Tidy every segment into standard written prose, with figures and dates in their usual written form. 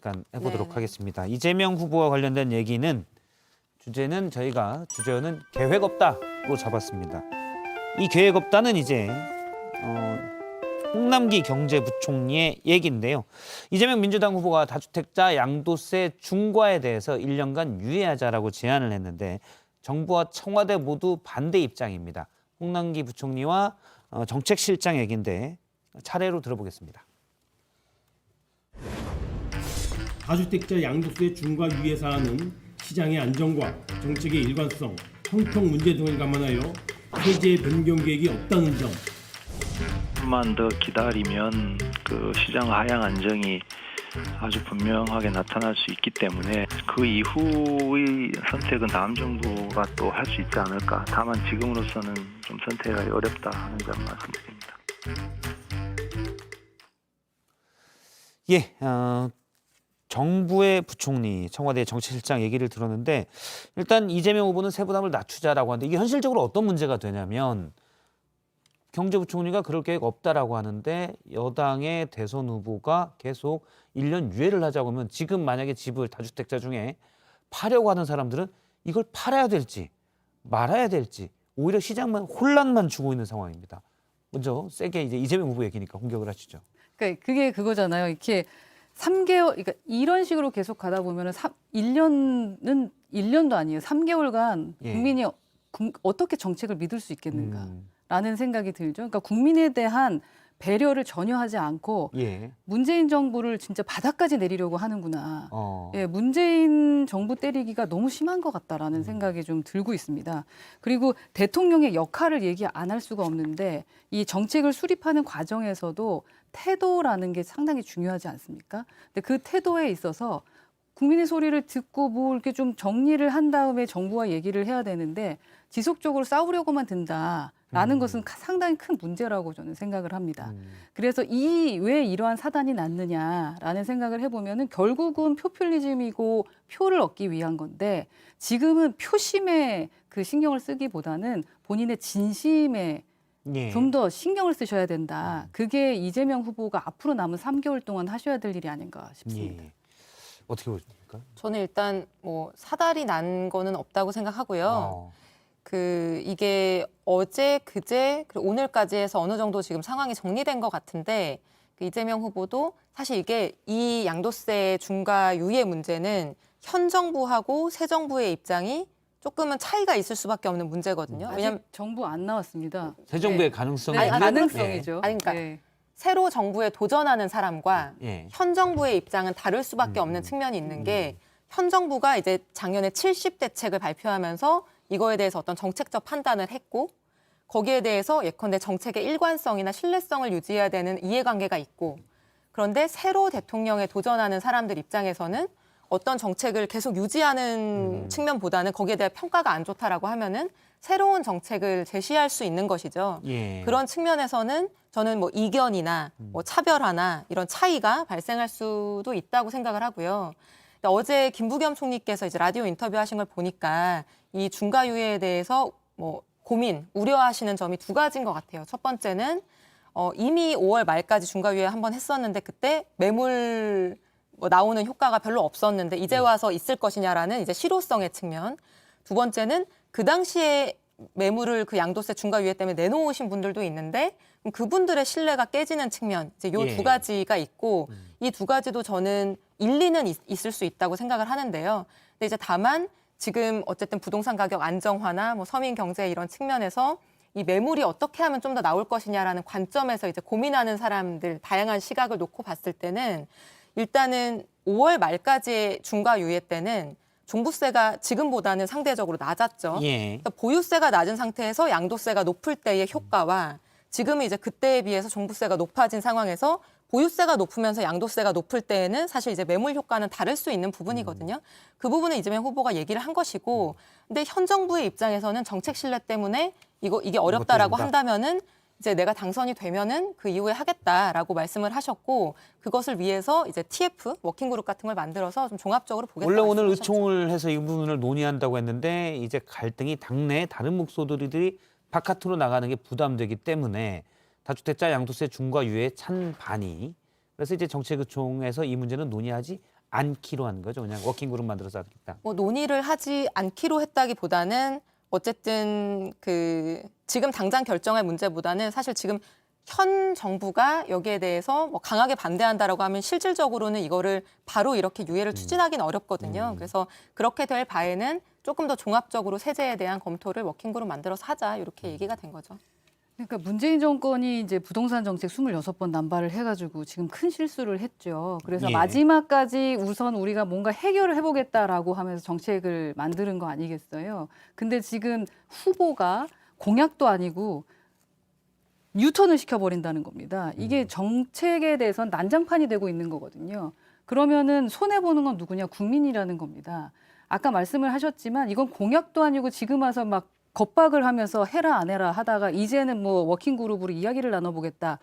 잠깐 해보도록 하겠습니다. 이재명 후보와 관련된 얘기는 주제는 저희가 주제어는 계획 없다로 잡았습니다. 이 계획 없다는 이제 홍남기 경제부총리의 얘기인데요. 이재명 민주당 후보가 다주택자 양도세 중과에 대해서 1년간 유예하자라고 제안을 했는데 정부와 청와대 모두 반대 입장입니다. 홍남기 부총리와 정책실장 얘기인데 차례로 들어보겠습니다. 다주택자 양도세 중과 유예 사안은 시장의 안정과 정책의 일관성, 형평 문제 등을 감안하여 세제 변경 계획이 없다는 점. 좀만 더 기다리면 그 시장 하향 안정이 아주 분명하게 나타날 수 있기 때문에 그 이후의 선택은 다음 정부가 또 할 수 있지 않을까. 다만 지금으로서는 좀 선택하기 어렵다 하는 점 말씀드립니다. 예, 정부의 부총리, 청와대 정책실장 얘기를 들었는데 일단 이재명 후보는 세부담을 낮추자라고 하는데 이게 현실적으로 어떤 문제가 되냐면 경제부총리가 그럴 계획 없다라고 하는데 여당의 대선 후보가 계속 1년 유예를 하자고 하면 지금 만약에 집을 다주택자 중에 파려고 하는 사람들은 이걸 팔아야 될지 말아야 될지 오히려 시장만 혼란만 주고 있는 상황입니다. 먼저 세게 이제 이재명 후보 얘기니까 공격을 하시죠. 그러니까 그게 그거잖아요. 이렇게 3개월, 그러니까 이런 식으로 계속 가다 보면은 1년은 1년도 아니에요. 3개월간 예. 국민이 어떻게 정책을 믿을 수 있겠는가라는 생각이 들죠. 그러니까 국민에 대한 배려를 전혀 하지 않고 예. 문재인 정부를 진짜 바닥까지 내리려고 하는구나. 예, 문재인 정부 때리기가 너무 심한 것 같다라는 생각이 좀 들고 있습니다. 그리고 대통령의 역할을 얘기 안 할 수가 없는데 이 정책을 수립하는 과정에서도 태도라는 게 상당히 중요하지 않습니까? 근데 그 태도에 있어서 국민의 소리를 듣고 뭐 이렇게 좀 정리를 한 다음에 정부와 얘기를 해야 되는데 지속적으로 싸우려고만 든다라는 것은 상당히 큰 문제라고 저는 생각을 합니다. 그래서 왜 이러한 사단이 났느냐라는 생각을 해보면은 결국은 포퓰리즘이고 표를 얻기 위한 건데 지금은 표심에 그 신경을 쓰기보다는 본인의 진심에 예. 좀 더 신경을 쓰셔야 된다. 그게 이재명 후보가 앞으로 남은 3개월 동안 하셔야 될 일이 아닌가 싶습니다. 예. 어떻게 보십니까? 저는 일단 뭐 사달이 난 거는 없다고 생각하고요. 이게 어제, 그제, 그리고 오늘까지 해서 어느 정도 지금 상황이 정리된 것 같은데 그 이재명 후보도 사실 이게 이 양도세 중과 유예 문제는 현 정부하고 새 정부의 입장이 조금은 차이가 있을 수밖에 없는 문제거든요. 왜냐하면 아직 정부 안 나왔습니다. 새 정부의 네. 가능성이 네, 아니, 가능성이죠. 아니, 그러니까 네. 새로 정부에 도전하는 사람과 예. 현 정부의 입장은 다를 수밖에 없는 측면이 있는 게 현 정부가 이제 작년에 70대책을 발표하면서 이거에 대해서 어떤 정책적 판단을 했고 거기에 대해서 예컨대 정책의 일관성이나 신뢰성을 유지해야 되는 이해관계가 있고 그런데 새로 대통령에 도전하는 사람들 입장에서는 어떤 정책을 계속 유지하는 측면보다는 거기에 대한 평가가 안 좋다라고 하면은 새로운 정책을 제시할 수 있는 것이죠. 예. 그런 측면에서는 저는 뭐 이견이나 뭐 차별화나 이런 차이가 발생할 수도 있다고 생각을 하고요. 어제 김부겸 총리께서 이제 라디오 인터뷰하신 걸 보니까 이 중과유예에 대해서 뭐 고민, 우려하시는 점이 두 가지인 것 같아요. 첫 번째는 이미 5월 말까지 중과유예 한번 했었는데 그때 매물 뭐 나오는 효과가 별로 없었는데 이제 와서 있을 것이냐라는 이제 실효성의 측면. 두 번째는 그 당시에 매물을 그 양도세 중과유예 때문에 내놓으신 분들도 있는데 그럼 그분들의 신뢰가 깨지는 측면. 이제 요 두 가지가 있고 이 두 가지도 저는 일리는 있을 수 있다고 생각을 하는데요. 근데 이제 다만 지금 어쨌든 부동산 가격 안정화나 뭐 서민 경제 이런 측면에서 이 매물이 어떻게 하면 좀 더 나올 것이냐라는 관점에서 이제 고민하는 사람들 다양한 시각을 놓고 봤을 때는 일단은 5월 말까지의 중과유예 때는 종부세가 지금보다는 상대적으로 낮았죠. 예. 그러니까 보유세가 낮은 상태에서 양도세가 높을 때의 효과와 지금은 이제 그때에 비해서 종부세가 높아진 상황에서 보유세가 높으면서 양도세가 높을 때에는 사실 이제 매물 효과는 다를 수 있는 부분이거든요. 그 부분은 이재명 후보가 얘기를 한 것이고, 근데 현 정부의 입장에서는 정책 신뢰 때문에 이게 어렵다라고 한다면은 이제 내가 당선이 되면은 그 이후에 하겠다라고 말씀을 하셨고 그것을 위해서 이제 TF 워킹그룹 같은 걸 만들어서 좀 종합적으로 보겠다. 원래 오늘 말씀하셨죠. 의총을 해서 이 부분을 논의한다고 했는데 이제 갈등이 당내 다른 목소리들이 바깥으로 나가는 게 부담되기 때문에 다주택자 양도세 중과 유예 찬반이 그래서 이제 정책의총에서 이 문제는 논의하지 않기로 한 거죠. 그냥 워킹 그룹 만들어서 하겠다. 뭐 논의를 하지 않기로 했다기보다는 어쨌든 그 지금 당장 결정할 문제보다는 사실 지금 현 정부가 여기에 대해서 뭐 강하게 반대한다라고 하면 실질적으로는 이거를 바로 이렇게 유예를 추진하기는 어렵거든요. 그래서 그렇게 될 바에는 조금 더 종합적으로 세제에 대한 검토를 워킹그룹 만들어서 하자 이렇게 얘기가 된 거죠. 그러니까 문재인 정권이 이제 부동산 정책 26번 남발을 해가지고 지금 큰 실수를 했죠. 그래서 예. 마지막까지 우선 우리가 뭔가 해결을 해보겠다라고 하면서 정책을 만드는 거 아니겠어요. 근데 지금 후보가 공약도 아니고 유턴을 시켜버린다는 겁니다. 이게 정책에 대해서는 난장판이 되고 있는 거거든요. 그러면은 손해보는 건 누구냐? 국민이라는 겁니다. 아까 말씀을 하셨지만 이건 공약도 아니고 지금 와서 막 겁박을 하면서 해라 안 해라 하다가 이제는 뭐 워킹그룹으로 이야기를 나눠보겠다.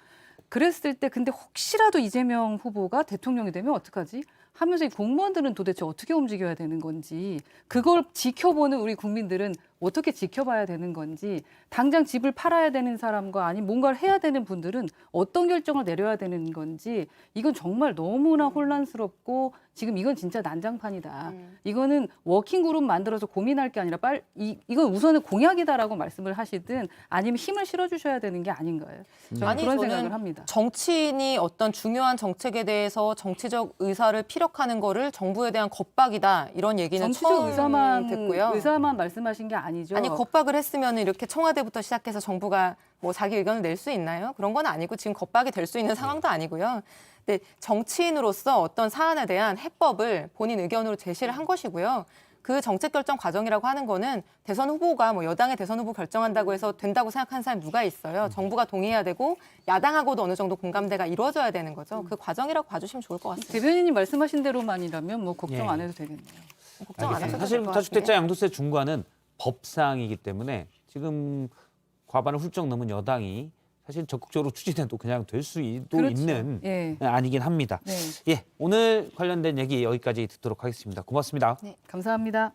그랬을 때 근데 혹시라도 이재명 후보가 대통령이 되면 어떡하지? 하면서 이 공무원들은 도대체 어떻게 움직여야 되는 건지 그걸 지켜보는 우리 국민들은 어떻게 지켜봐야 되는 건지 당장 집을 팔아야 되는 사람과 아니면 뭔가를 해야 되는 분들은 어떤 결정을 내려야 되는 건지 이건 정말 너무나 혼란스럽고 지금 이건 진짜 난장판이다. 이거는 워킹그룹 만들어서 고민할 게 아니라 이건 우선은 공약이다라고 말씀을 하시든 아니면 힘을 실어주셔야 되는 게 아닌가요? 저는 아니, 그런 저는 생각을 합니다. 정치인이 어떤 중요한 정책에 대해서 정치적 의사를 피력하는 거를 정부에 대한 겁박이다 이런 얘기는 정치적 처음 듣고요. 의사만 말씀하신 게 아니죠. 아니 겁박을 했으면 이렇게 청와대부터 시작해서 정부가 뭐 자기 의견을 낼 수 있나요? 그런 건 아니고 지금 겁박이 될 수 있는 상황도 아니고요. 근데 정치인으로서 어떤 사안에 대한 해법을 본인 의견으로 제시를 한 것이고요. 그 정책 결정 과정이라고 하는 거는 대선 후보가 뭐 여당의 대선 후보 결정한다고 해서 된다고 생각하는 사람 누가 있어요? 정부가 동의해야 되고 야당하고도 어느 정도 공감대가 이루어져야 되는 거죠. 그 과정이라고 봐주시면 좋을 것 같습니다. 대변인님 말씀하신 대로만이라면 뭐 걱정 예. 안 해도 되겠네요. 걱정 안 하셔도 사실 될 것 다주택자 같은데. 양도세 중과는 법상이기 때문에 지금 과반을 훌쩍 넘은 여당이 사실 적극적으로 추진해도 그냥 될 수도 그렇죠. 있는 예. 아니긴 합니다. 네. 예, 오늘 관련된 얘기 여기까지 듣도록 하겠습니다. 고맙습니다. 감사합니다.